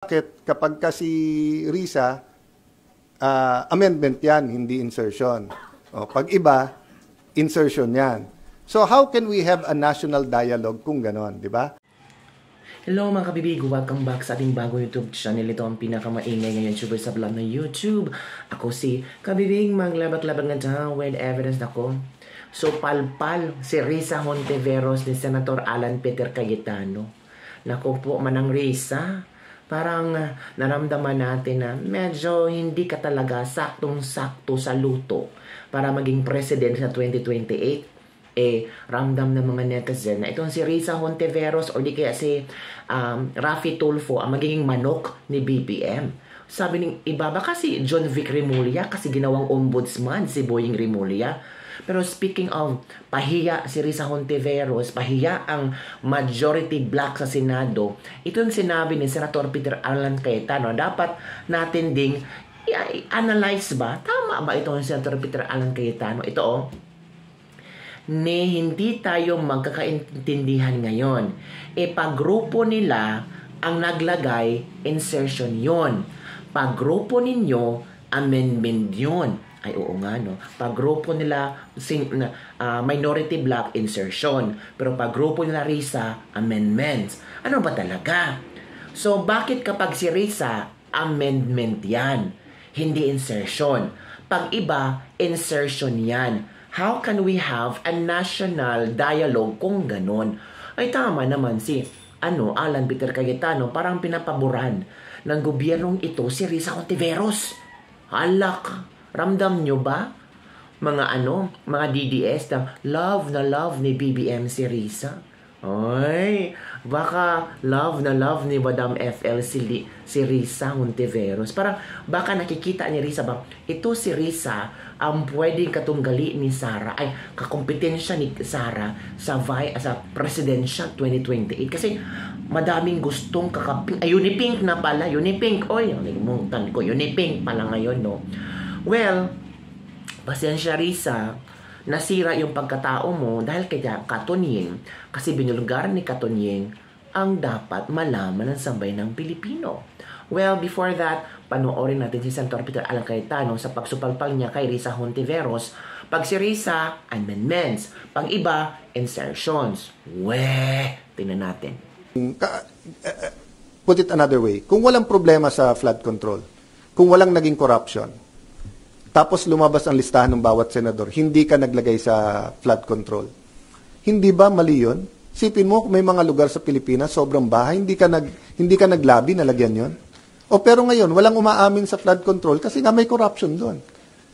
Bakit kapag kasi Risa, amendment yan, hindi insertion. O, pag iba, insertion yan. So how can we have a national dialogue kung ganon, di ba? Hello mga kabibig, welcome back sa ating bagong YouTube channel. Ito ang pinakamaingay ngayon YouTuber sa vlog ng YouTube. Ako si Kabibig, maglabat-labat nga dyan with evidence ako. So palpal si Risa Hontiveros ni Senator Alan Peter Cayetano. Naku po manang Risa, parang naramdaman natin na medyo hindi ka talaga saktong-sakto sa luto para maging president sa 2028. Ramdam ng mga netizen na itong si Risa Hontiveros o di kaya si Raffy Tulfo ang magiging manok ni BBM. Sabi ng iba, baka si John Vic Remulla kasi ginawang ombudsman si Boying Remulla. Pero speaking of pahiya si Risa Hontiveros, pahiya ang majority black sa Senado, ito yung sinabi ni Senator Peter Alan Cayetano. Dapat natin ding i-analyze ba? Tama ba ito ni Senator Peter Alan Cayetano? Ito ni hindi tayo magkakaintindihan ngayon. Pag-grupo nila ang naglagay, insertion yon. Pag-grupo ninyo, amendment yon. Ay, oo nga, no? Pag-grupo nila, minority black, insertion. Pero pag-grupo nila Risa, amendments. Ano ba talaga? So, bakit kapag si Risa, amendment yan? Hindi insertion. Pag iba, insertion yan. How can we have a national dialogue kung ganon? Ay tama naman si Alan Peter Cayetano, parang pinapaboran ng gobyernong ito si Risa Hontiveros. Halak, ramdam nyo ba? Mga DDS na love ni BBM si Risa. Ay, baka love ni Madam FL si Risa Hontiveros. Parang baka nakikita ni Risa ba, ito si Risa ang pwedeng katunggali ni Sara, ay kakompetensya ni Sara sa presidential 2028. Kasi madaming gustong kakaping, Unipink na pala, Unipink, oy, nalimutan ko, Unipink pala ngayon, no? Well, pasensya Risa, nasira yung pagkatao mo dahil kaya Katunying, kasi binulgar ni Katunying ang dapat malaman ng sabay ng Pilipino. Well, before that, panoorin natin si Senator Peter Alan Cayetano sa pagsupalpal niya kay Risa Hontiveros. Pag si Risa, amendments. Pag iba, insertions. Tingnan natin. Put it another way, kung walang problema sa flood control, kung walang naging corruption, tapos lumabas ang listahan ng bawat senador, hindi ka naglagay sa flood control. Hindi ba mali yun? Sipin mo, may mga lugar sa Pilipinas, sobrang bahay, hindi ka naglabi na lagyan yun. O pero ngayon, walang umaamin sa flood control kasi nga may corruption doon.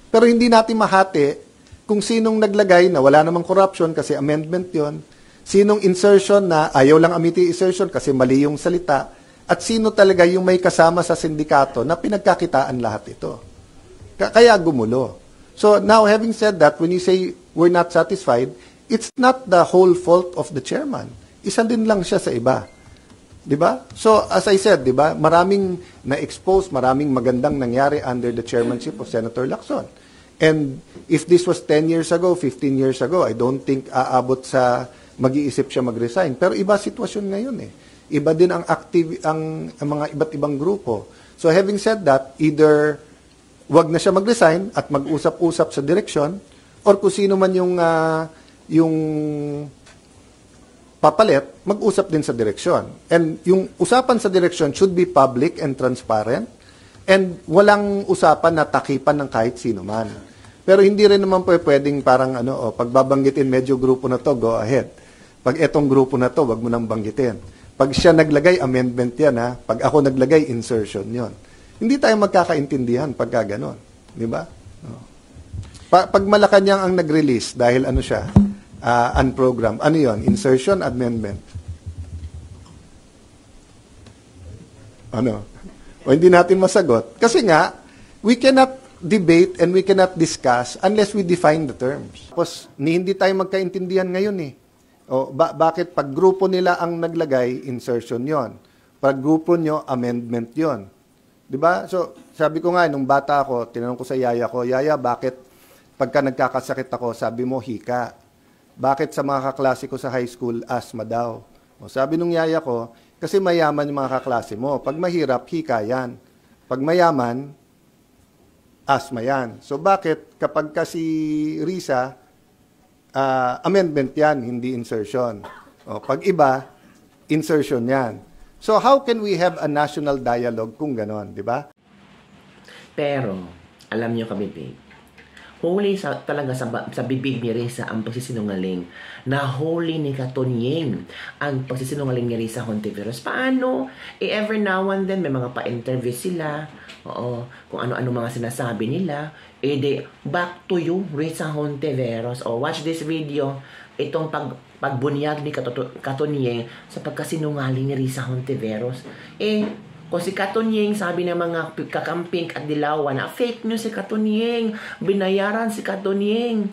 Pero hindi natin mahati kung sinong naglagay na wala namang corruption kasi amendment yon, sinong insertion na ayaw lang amiti insertion kasi mali yung salita, at sino talaga yung may kasama sa sindikato na pinagkakitaan lahat ito. Kaya gumulo. So now, having said that, when you say we're not satisfied, it's not the whole fault of the chairman. Isa din lang siya sa iba. Diba? So, as I said, diba, maraming na-expose, maraming magandang nangyari under the chairmanship of Senator Lacson. And if this was 10 years ago, 15 years ago, I don't think aabot sa mag-iisip siya mag-resign. Pero iba sitwasyon ngayon eh. Iba din ang mga iba't ibang grupo. So, having said that, either wag na siya mag-resign at mag-usap-usap sa direksyon, or kung sino man yung papalit, mag-usap din sa direksyon. And yung usapan sa direksyon should be public and transparent, and walang usapan na takipan ng kahit sino man. Pero hindi rin naman pwedeng parang pagbabanggitin medyo grupo na to, go ahead. Pag etong grupo na to, wag mo nang banggitin. Pag siya naglagay, amendment yan ha. Pag ako naglagay, insertion yon. Hindi tayo magkakaintindihan pagka ganon. Di ba? Pag Malacanang ang nag-release dahil siya, unprogrammed. Ano yon? Insertion, amendment. O hindi natin masagot. Kasi nga, we cannot debate and we cannot discuss unless we define the terms. Tapos, hindi tayo magkaintindihan ngayon eh. Bakit pag grupo nila ang naglagay, insertion yon. Pag grupo nyo, amendment yon. Diba? So, sabi ko nga, nung bata ako, tinanong ko sa yaya ko, Yaya, bakit pagka nagkakasakit ako, sabi mo, hika? Bakit sa mga kaklase ko sa high school, asthma daw? O, sabi nung yaya ko, Kasi mayaman yung mga kaklase mo. Pag mahirap, hika yan. Pag mayaman, asma yan. So bakit kapag kasi Risa, amendment yan, hindi insertion. O, pag iba, insertion yan. So how can we have a national dialogue kung ganon, di ba? Pero, alam niyo kabibig, huli talaga sa bibig ni Risa ang pagsisinungaling. Nahuli ni Katonyeng ang pagsisinungaling ni Risa Hontiveros. Paano? Every now and then, may mga pa-interview sila. Oo, kung ano-ano mga sinasabi nila. Back to you, Risa Hontiveros. Watch this video. Itong pagbunyag ni Katonyeng sa pagkasinungaling ni Risa Hontiveros. Kung si Katonyeng, sabi ng mga kakamping at dilawan na fake news si Katonyeng, binayaran si Katonyeng.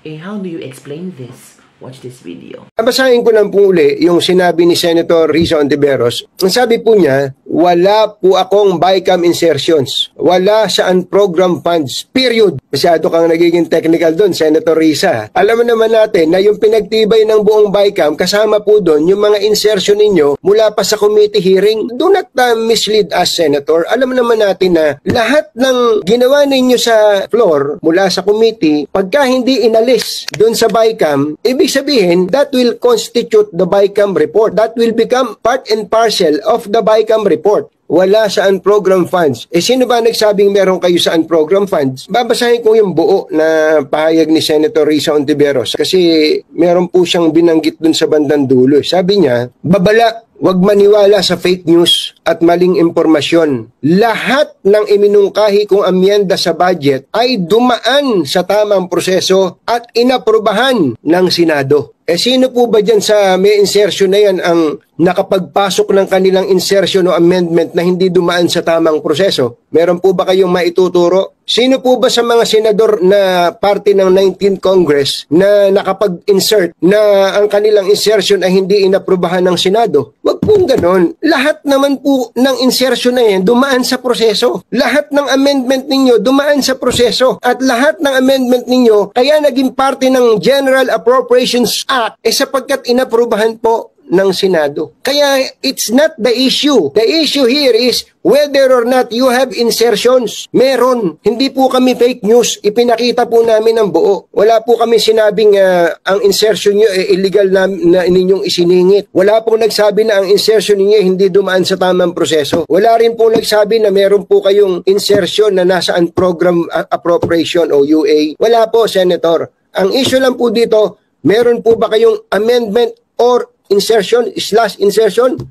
How do you explain this? Watch this video. Basahin ko lang po uli yung sinabi ni Senator Risa Hontiveros. Ang sabi po niya, wala po akong BICAM insertions. Wala sa program funds. Period. Masyado kang nagiging technical doon, Senator Risa. Alam mo naman natin na yung pinagtibay ng buong BICAM, kasama po doon yung mga insertion ninyo mula pa sa committee hearing. Do not mislead us, Senator. Alam mo naman natin na lahat ng ginawa ninyo sa floor mula sa committee, pagka hindi inalis doon sa BICAM, ibig sabihin, that will constitute the BICAM report. That will become part and parcel of the BICAM report. Wala sa unprogram funds. Sino ba nagsabing meron kayo sa unprogram funds? Babasahin ko yung buo na pahayag ni Senator Risa Hontiveros kasi meron po siyang binanggit dun sa bandang dulo. Sabi niya, babala, huwag maniwala sa fake news at maling impormasyon. Lahat ng iminungkahi kong amyenda sa budget ay dumaan sa tamang proseso at inaprubahan ng Senado. Sino po ba dyan sa may insertion na yan ang nakapagpasok ng kanilang insertion o amendment na hindi dumaan sa tamang proseso? Meron po ba kayong maituturo? Sino po ba sa mga senador na parte ng 19th Congress na nakapag-insert na ang kanilang insertion ay hindi inaprubahan ng Senado? Wag pong ganon. Lahat naman po ng insertion na yan dumaan sa proseso. Lahat ng amendment ninyo dumaan sa proseso. At lahat ng amendment ninyo kaya naging parte ng General Appropriations Act sapagkat inaprubahan po ng Senado. Kaya it's not the issue. The issue here is whether or not you have insertions. Meron. Hindi po kami fake news. Ipinakita po namin ang buo. Wala po kami sinabing ang insertion nyo illegal na ninyong isiningit. Wala pong nagsabi na ang insertion ninyo hindi dumaan sa tamang proseso. Wala rin po nagsabi na meron po kayong insertion na nasaan program appropriation o UA. Wala po, Senator. Ang issue lang po dito, meron po ba kayong amendment or insertion?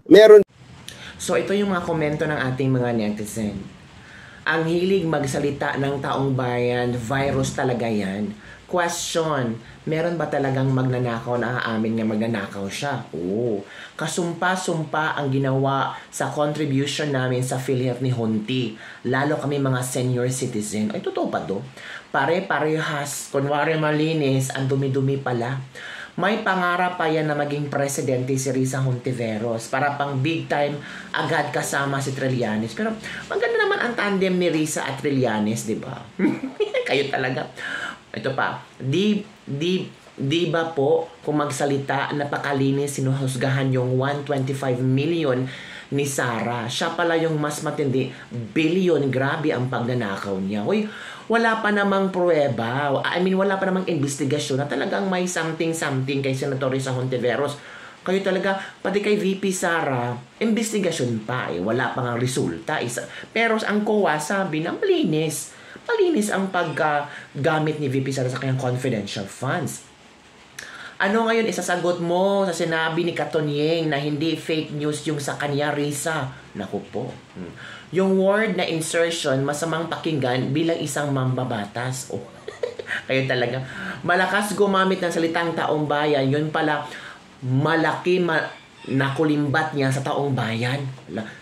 Meron. So ito yung mga komento ng ating mga netizen. Ang hilig magsalita ng taong bayan, virus talaga yan. Question, meron ba talagang magnanakaw na aamin nga magnanakaw siya? Oo. Kasumpa-sumpa ang ginawa sa contribution namin sa PhilHealth ni Honti. Lalo kami mga senior citizen. Ay, totoo pa to? Pare-parehas. Kunwari malinis, ang dumi-dumi pala. May pangarap pa yan na maging presidente si Risa Hontiveros para pang big time agad kasama si Trillanes. Pero maganda naman ang tandem ni Risa at Trillanes, di ba? Kayo talaga. Ito pa, di ba po kung magsalita napakalinis sinuhusgahan yung 125 million ni Sara. Siya pala yung mas matindi. Billion, grabe ang pagnanakaw niya. Uy, wala pa namang pruweba. Wala pa namang investigasyon na talagang may something kay Senator Risa Hontiveros. Kayo talaga, pati kay VP Sara, investigasyon pa wala pa nga resulta. Pero ang COA sabi na malinis. Malinis ang paggamit ni VP Sara sa kanyang confidential funds. Ano ngayon isasagot mo sa sinabi ni Katonyeng na hindi fake news yung sa kanya, Risa? Naku po. Yung word na insertion, masamang pakinggan bilang isang mambabatas. Oh. Kayo talaga. Malakas gumamit ng salitang taong bayan, yun pala malaki nakulimbat niya sa taong bayan.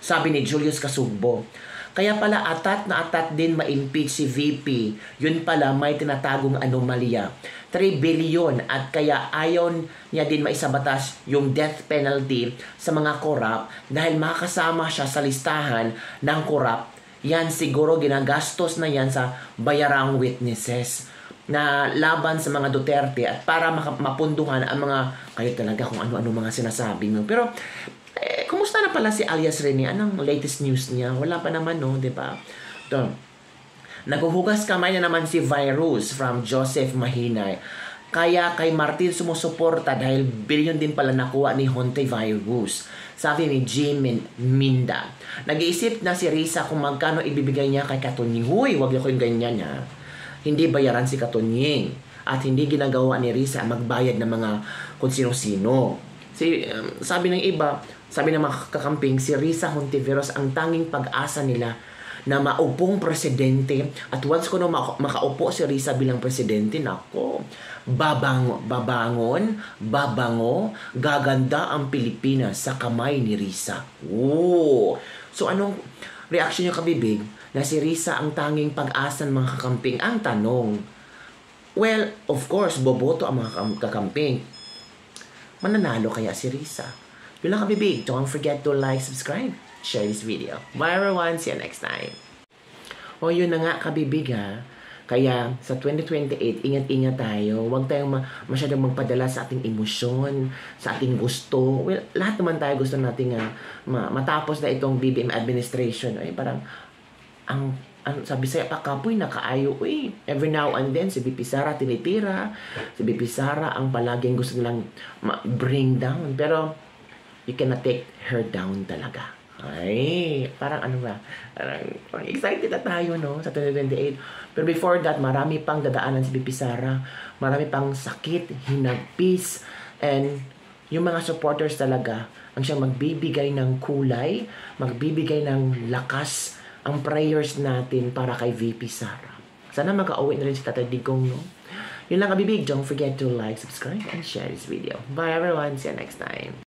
Sabi ni Julius Casugbo. Kaya pala atat na atat din ma-impeach si VP. Yun pala may tinatagong anomalya. 3 billion at kaya ayon niya din maisabatas yung death penalty sa mga korap dahil makasama siya sa listahan ng korap. Yan siguro ginagastos na yan sa bayarang witnesses na laban sa mga Duterte at para mapunduhan ang mga kayo talaga kung ano-ano mga sinasabi mo. Pero Kumusta na pala si alias Rene? Anong latest news niya? Wala pa naman, no? Diba? Ito. Naghuhugas kamay na naman si Virus from Joseph Mahinay. Kaya kay Martin sumusuporta dahil bilyon din pala nakuha ni Honte Virus. Sabi ni Jim Minda. Nag-iisip na si Risa kung magkano ibibigay niya kay Katunying. Huy, wag ako yung ganyan, ha? Hindi bayaran si Katunying. At hindi ginagawa ni Risa magbayad ng mga kung sino-sino. Sabi ng iba, sabi ng mga kakamping, si Risa Hontiveros ang tanging pag-asa nila na maupong presidente. At once ko na makaupo si Risa bilang presidente, nako, babango, gaganda ang Pilipinas sa kamay ni Risa. Oh. So anong reaction niyo, kabibig, na si Risa ang tanging pag-asa ng mga kakamping? Ang tanong, well, of course, boboto ang mga kakamping. Mananalo kaya si Risa? Yun lang, kabibig. Don't forget to like, subscribe, share this video. Bye everyone. See you next time. O yun na nga, kabibig, ha. Kaya sa 2028, ingat-ingat tayo. Huwag tayong masyadong magpadala sa ating emosyon, sa ating gusto. Well, lahat naman tayo gusto natin matapos na itong BBM administration. Ay, parang sabi sa'yo, pakapoy, nakaayo. Uy, every now and then, si BP Sara tinitira. Si BP Sara ang palaging gusto nilang bring down. Pero, you cannot take her down talaga. Ay, parang parang excited na tayo, no, sa 2028. Pero before that, marami pang dadaanan si BP Sara. Marami pang sakit, hinagpis, and yung mga supporters talaga ang siyang magbibigay ng kulay, magbibigay ng lakas, ang prayers natin para kay VP Sara. Sana mag-auwi na rin si Tatay Digong, no? Yun lang, kabibig. Don't forget to like, subscribe, and share this video. Bye everyone. See you next time.